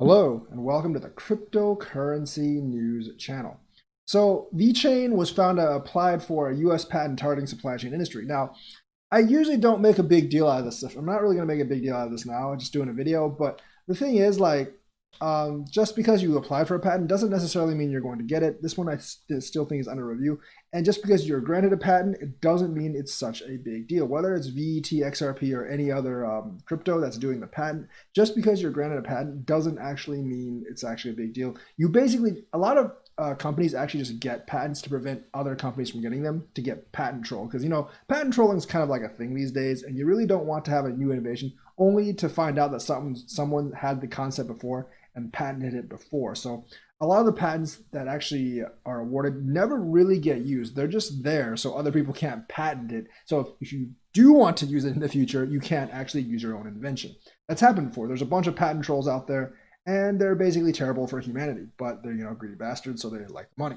Hello, and welcome to the Cryptocurrency News channel. So, Vechain was found applied for a US patent targeting supply chain industry. Now, I usually don't make a big deal out of this stuff. I'm not really going to make a big deal out of this now. I'm just doing a video. But the thing is, just because you apply for a patent doesn't necessarily mean you're going to get it. This one I still think is under review. And just because you're granted a patent, it doesn't mean it's such a big deal. Whether it's VET, XRP, or any other crypto that's doing the patent, just because you're granted a patent doesn't actually mean it's actually a big deal. You basically, a lot of companies actually just get patents to prevent other companies from getting them, to get patent troll. Because, patent trolling is kind of like a thing these days, and you really don't want to have a new innovation only to find out that someone had the concept before and patented it before. So a lot of the patents that actually are awarded never really get used. They're just there so other people can't patent it. So if you do want to use it in the future, you can't actually use your own invention. That's happened before. There's a bunch of patent trolls out there, and they're basically terrible for humanity, but they're, greedy bastards, so they like money.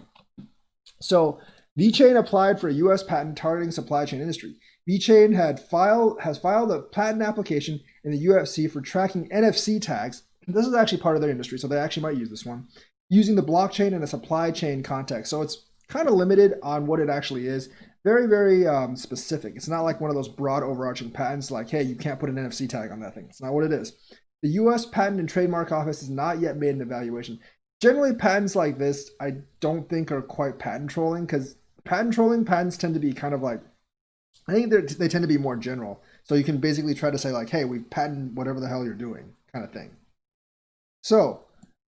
So Vechain applied for a US patent targeting supply chain industry. Vechain has filed a patent application in the UFC for tracking NFC tags. This is actually part of their industry, so they actually might use this one, using the blockchain in a supply chain context. So it's kind of limited on what it actually is. Very, very specific. It's not like one of those broad overarching patents like, hey, you can't put an NFC tag on that thing. It's not what it is. The US Patent and Trademark Office has not yet made an evaluation. Generally, patents like this, I don't think are quite patent trolling, because patents tend to be kind of like, I think they tend to be more general. So you can basically try to say like, hey, we've patented whatever the hell you're doing, kind of thing. So,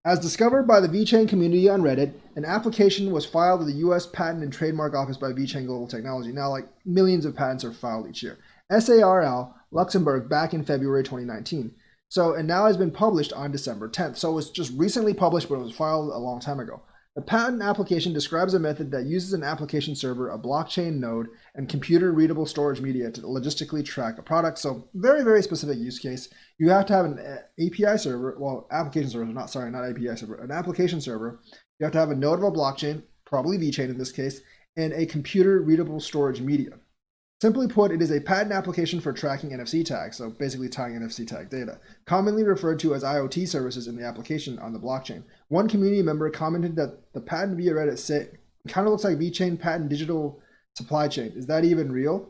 as discovered by the Vechain community on Reddit, an application was filed with the US Patent and Trademark Office by Vechain Global Technology. Now, like, millions of patents are filed each year. SARL, Luxembourg, back in February 2019. So, and now has been published on December 10th. So it was just recently published, but it was filed a long time ago. The patent application describes a method that uses an application server, a blockchain node, and computer-readable storage media to logistically track a product. So very, very specific use case. You have to have an API server, well, application server, not API server, an application server. You have to have a node of a blockchain, probably Vechain in this case, and a computer-readable storage media. Simply put, it is a patent application for tracking NFC tags, so basically tying NFC tag data, commonly referred to as IoT services in the application on the blockchain. One community member commented that the patent via Reddit said, kind of looks like Vechain patent digital supply chain. Is that even real?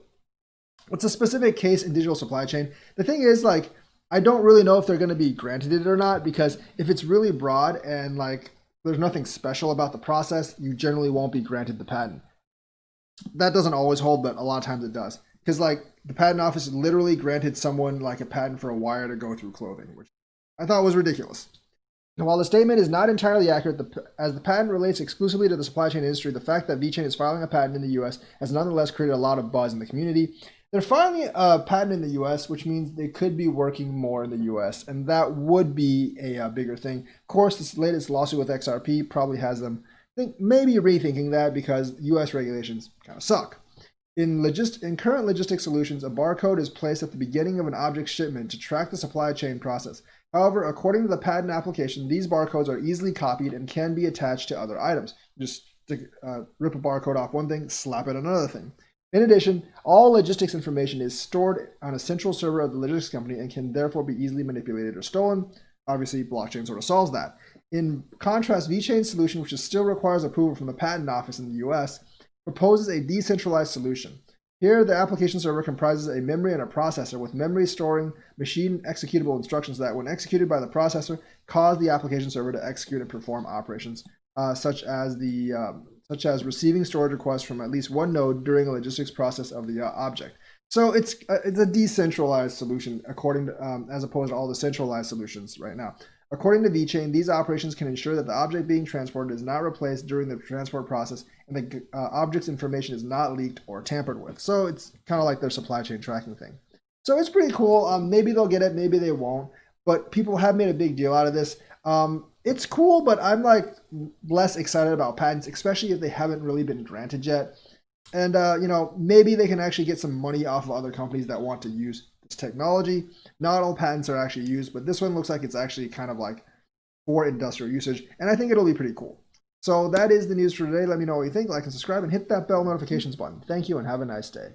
It's a specific case in digital supply chain. The thing is, like, I don't really know if they're going to be granted it or not, because if it's really broad and like there's nothing special about the process, you generally won't be granted the patent. That doesn't always hold, but a lot of times it does. Because like the patent office literally granted someone like a patent for a wire to go through clothing, which I thought was ridiculous. And while the statement is not entirely accurate, as the patent relates exclusively to the supply chain industry, the fact that Vechain is filing a patent in the US has nonetheless created a lot of buzz in the community. They're filing a patent in the US, which means they could be working more in the US, and that would be a bigger thing. Of course, this latest lawsuit with XRP probably has them maybe rethinking that, because US regulations kind of suck. In current logistics solutions, a barcode is placed at the beginning of an object shipment to track the supply chain process. However, according to the patent application, these barcodes are easily copied and can be attached to other items. Just rip a barcode off one thing, slap it on another thing. In addition, all logistics information is stored on a central server of the logistics company and can therefore be easily manipulated or stolen. Obviously, blockchain sort of solves that. In contrast, Vechain's solution, which still requires approval from the patent office in the US, proposes a decentralized solution. Here, the application server comprises a memory and a processor, with memory storing machine executable instructions that, when executed by the processor, cause the application server to execute and perform operations such as receiving storage requests from at least one node during a logistics process of the object. So it's a decentralized solution, according to as opposed to all the centralized solutions right now. According to Vechain, these operations can ensure that the object being transported is not replaced during the transport process, and the object's information is not leaked or tampered with. So it's kind of like their supply chain tracking thing. So it's pretty cool. Maybe they'll get it, maybe they won't. But people have made a big deal out of this. It's cool, but I'm like less excited about patents, especially if they haven't really been granted yet. And maybe they can actually get some money off of other companies that want to use this technology. Not all patents are actually used, but this one looks like it's actually kind of like for industrial usage, and I think it'll be pretty cool. So that is the news for today. Let me know what you think. Like and subscribe, and hit that bell notifications button. Thank you, and have a nice day.